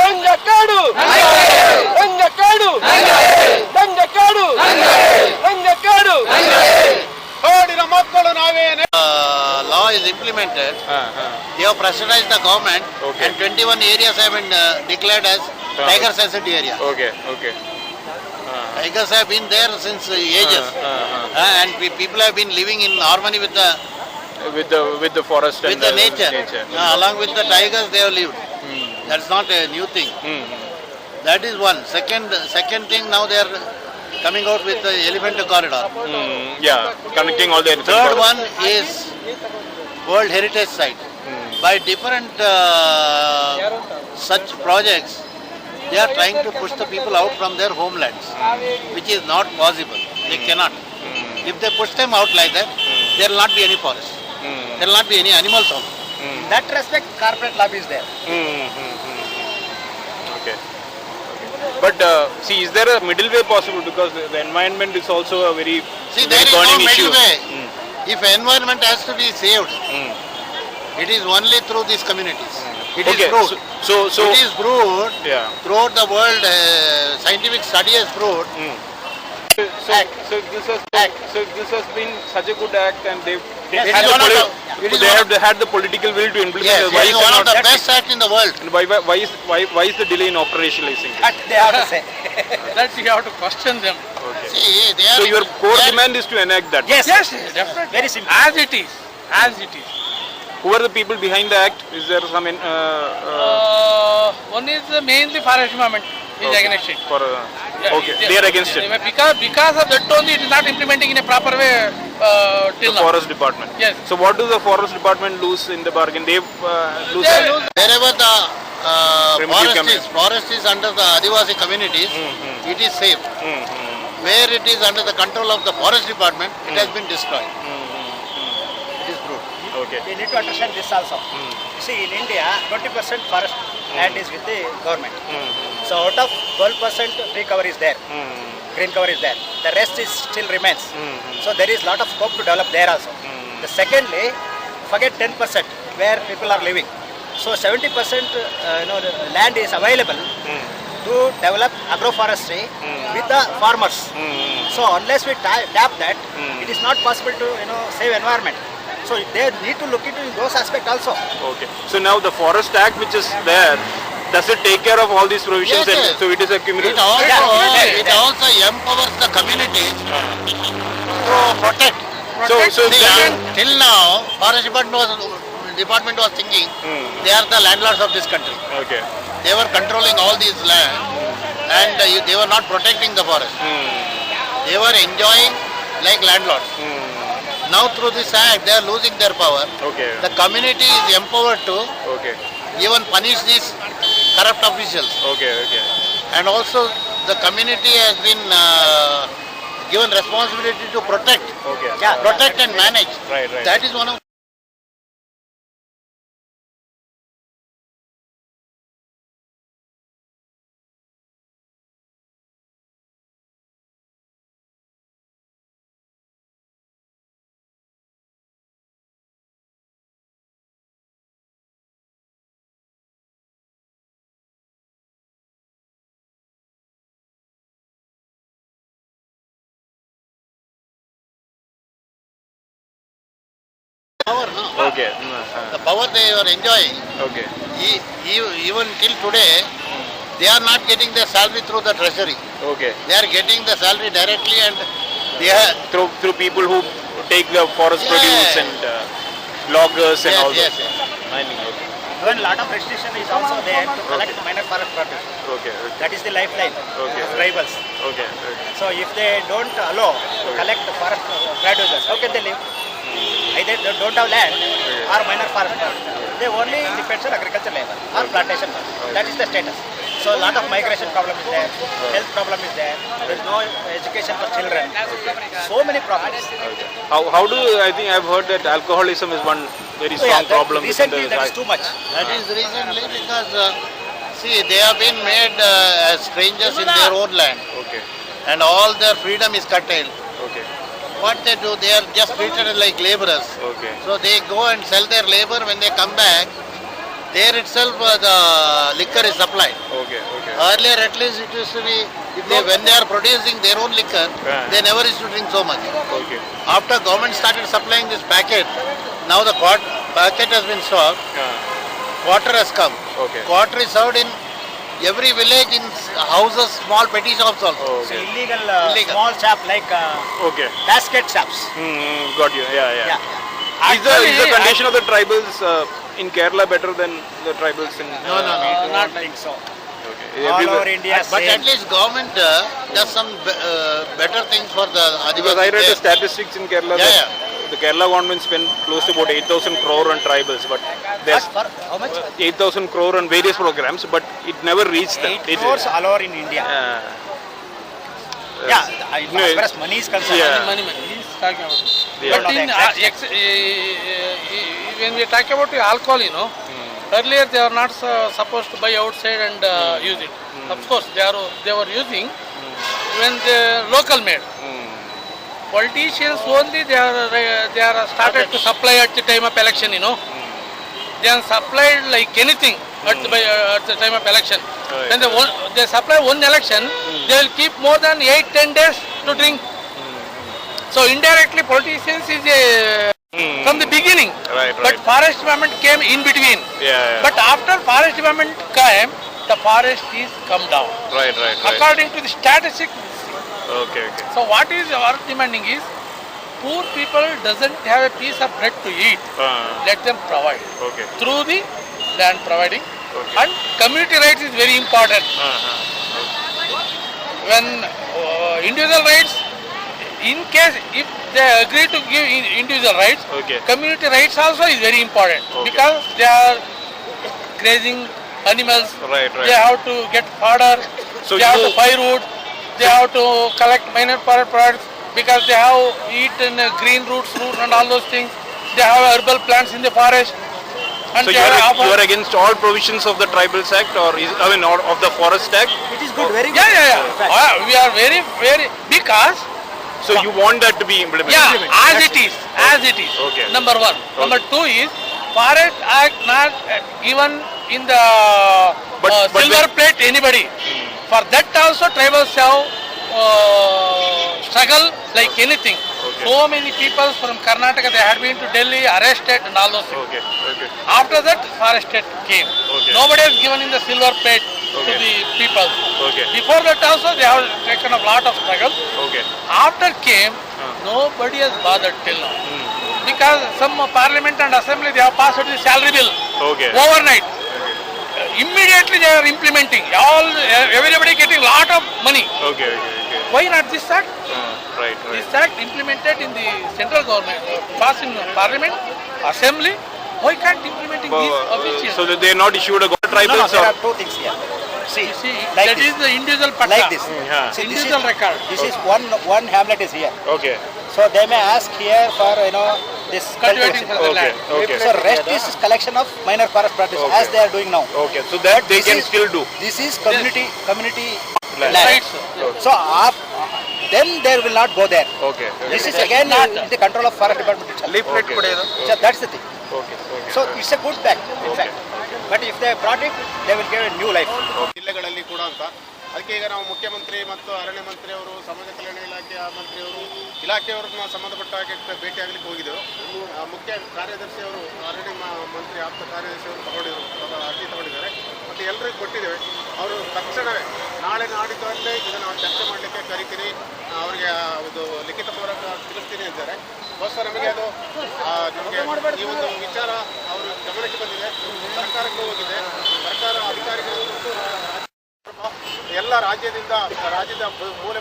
ರಂಗಕಾಡು ರಂಗಕಾಡು ರಂಗಕಾಡು ರಂಗಕಾಡು ಓಡಿನ ಮಕ್ಕಳು ನಾವೇನೆ. Law is implemented. They have pressurized the government, and 21 areas have been declared as tiger sensitive area. Okay. Tigers have been there since ages, and people have been living in harmony with the forest with and the nature. Along with the tigers, they have lived. That's not a new thing. That is one. Second thing, now they are coming out with the elephant corridor. Yeah, connecting all the elephant Third corridors. one is World Heritage Site. By different such projects, they are trying to push the people out from their homelands, which is not possible. They cannot. If they push them out like that, there will not be any forest. There will not be any animals out. In that respect, corporate lobby is there. Okay. But see, is there a middle way possible? Because the environment is also a very There is no burning issue. middle way. If environment has to be saved, it is only through these communities. It is proved. So It is proved yeah. throughout the world. Scientific study has proved. So this has been such a good act, and they Yes, had it is one of they had the political will to implement Yes, it. it is one of the best act in the world. Why is the delay in operationalizing it? That they have to say. That you have to question them. See, they are. So your core they are- demand is to enact that. Yes, Definitely. very simple. As it is. Who are the people behind the act? Is there some One is mainly forest movement is against it. They are against it. Because of that only it is not implementing in a proper way till The now. forest department. Yes. So what does the forest department lose in the bargain? They lose. They lose. Wherever the Primitive forest is under the Adivasi communities, it is safe. Where it is under the control of the forest department, it has been destroyed. It is proved. Okay. We need to understand this also. See, in India, 20% forest land is with the government. So out of 12% tree cover is there, green cover is there. The rest is still remains. So there is lot of scope to develop there also. The secondly, forget 10% where people are living. So 70% the land is available to develop agroforestry with the farmers. So unless we tap that, it is not possible to save environment. So they need to look into those aspects also. Okay. So now the Forest Act which is there, does it take care of all these provisions? Yes, And yes. so it is a cumulative. It also empowers the community to protect. So See, then, till now, forest department was thinking they are the landlords of this country. okay. They were controlling all these land, and they were not protecting the forest. They were enjoying like landlords. Now through this act, they are losing their power. Okay. The community is empowered to Okay. even punish these corrupt officials. Okay. And also the community has been given responsibility to protect. Okay. Protect and manage. Right. That is one of power, no? Okay. The power they were enjoying, Okay. even till today, they are not getting their salary through the treasury. Okay. They are getting the salary directly, and they are Through people who take the forest Yeah. produce and loggers and all yes. that. Mining. Okay. Even lot of restriction is also there to collect minor forest produce. Okay. That is the lifeline Okay. of tribals. Okay. So if they don't allow to collect the forest produce, how can they live? Either they don't have land or minor forest produce. They only depend on agriculture labor or plantation work. That is the status. So a lot of migration problem is there, health problem is there, there is no education for children. So many problems. How do I think I've heard that alcoholism is one very strong problem within Recently the that is too much. That is recently because, see, they have been made as strangers in their own land, Okay. and all their freedom is curtailed. Okay. What they do, they are just treated like laborers. Okay. So they go and sell their labor. When they come back, there itself the liquor is supplied. Okay, okay. Earlier, at least it used to be, when they are producing their own liquor, they never used to drink so much. Okay. After government started supplying this packet, now the packet has been stopped, quarter has come. Okay. Quarter is served in every village, in houses, small petty shops also. Oh, So okay. illegal, Illegal. small shop like Okay. basket shops. Got you. Yeah, yeah. Yeah. Is the condition of the tribals in Kerala better than the tribals in? No. I don't think so. Okay. All Everywhere- over India, But same. at least government does some better things for the Because I Adivasi. read the statistics in Kerala Yeah, that the Kerala government spent close to about 8,000 crore on tribals, but there's For how much? 8,000 crore on various programs, but it never reached them. 8 crores all over in India. Yeah, No, as far as money is concerned. Yeah. Money. He's talking about it. Yeah. But Don't know in the exact when we talk about the alcohol, earlier they are not supposed to buy outside and use it. Of course, they were using when the local made. Politicians only they are started to supply at the time of election. They are supplied like anything at the time of election. Right. When they supply one election, they will keep more than 8-10 days to drink. So indirectly politicians is from the beginning. Right, But right. forest department came in between. Yeah. But after forest department came, the forest is come down. Right. According to the statistics. Okay. So what is our demanding is, poor people doesn't have a piece of bread to eat. Let them provide Okay. through the land providing. Okay. And community rights is very important. When individual rights, in case if they agree to give individual rights, Okay. community rights also is very important, Okay. because they are grazing animals. Right. They have to get fodder. So they have you- to firewood. They have to collect minor forest products, because they have eaten green roots and all those things. They have herbal plants in the forest. And So they you are against all provisions of the Tribals Act, or of the Forest Act? It is good, very good. Yeah. In fact. We are very, because So you want that to be implemented? as it is. Okay. Number one. Number two is, Forest Act not given in the But silver plate anybody. For that also tribals have struggle like anything. Okay. So many people from Karnataka, they had been to Delhi, arrested and all those things. Okay. After that, Forest Act came. Okay. Nobody has given in the silver plate to Okay. the people. Okay. Before that also, they have taken a lot of struggle. Okay. After came, nobody has bothered till now. Because some parliament and assembly, they have passed the salary bill Okay. overnight. Immediately they are implementing. Everybody getting lot of money. Okay. Why not this act? Right. This act implemented in the central government, passed in parliament, assembly. Why can't implementing these officials? So that they are not issued a No, tribals there or are two things here. See, You see, like that this. is the individual patta. Like this. Yeah. See, Individual record. This is one hamlet is here. Okay. So they may ask here for this Cultivating cultivation. for the Okay. land. Okay. So rest is collection of minor forest products Okay. as they are doing now. Okay. So that they This can is- still do. This is community Land. land. Right, sir. So then they will not go there. Okay. This is again in the control of forest department itself. Okay. So that's the thing. Okay. So it's a good fact, in fact. But if they brought it, they will give a new life. ಜಿಲ್ಲೆಗಳಲ್ಲಿ ಕೂಡ ಅಂತ ಅದಕ್ಕೆ ಈಗ ನಾವು ಮುಖ್ಯಮಂತ್ರಿ ಮತ್ತು ಅರಣ್ಯ ಮಂತ್ರಿಯವರು, ಸಮಾಜ ಕಲ್ಯಾಣ ಇಲಾಖೆಯ ಮಂತ್ರಿಯವರು, ಇಲಾಖೆಯವ್ರನ್ನ ಸಂಬಂಧಪಟ್ಟ ಹಾಗೆ ಭೇಟಿಯಾಗಲಿಕ್ಕೆ ಹೋಗಿದ್ದೆವು. ಮುಖ್ಯ ಕಾರ್ಯದರ್ಶಿಯವರು, ಅರಣ್ಯ ಮಂತ್ರಿ ಆಪ್ತ ಕಾರ್ಯದರ್ಶಿಯವರು ಅರ್ಜಿ ತಗೊಂಡಿದ್ದಾರೆ ಮತ್ತು ಎಲ್ಲರಿಗೂ ಕೊಟ್ಟಿದ್ದೇವೆ. ಅವರು ತಕ್ಷಣವೇ ನಾಳೆ ನಾಡಿದ್ದಲ್ಲೇ ಇದನ್ನು ಚರ್ಚೆ ಮಾಡಲಿಕ್ಕೆ ಕರಿತೀನಿ, ಅವರಿಗೆ ಒಂದು ಲಿಖಿತ ಮೂಲಕ ತಿಳಿಸ್ತೀನಿ ಅಂತಾರೆ. ಬಹುಶಃ ನಮಗೆ ಅದು ನಿಮಗೆ ಈ ಒಂದು ವಿಚಾರ ಅವರು ಗಮನಕ್ಕೆ ಬಂದಿದೆ, ಸರ್ಕಾರಕ್ಕೂ ಹೋಗಿದೆ. ಸರ್ಕಾರ ಅಧಿಕಾರಿಗಳು ಮತ್ತು ಎಲ್ಲ ರಾಜ್ಯದ ಮೂಲೆ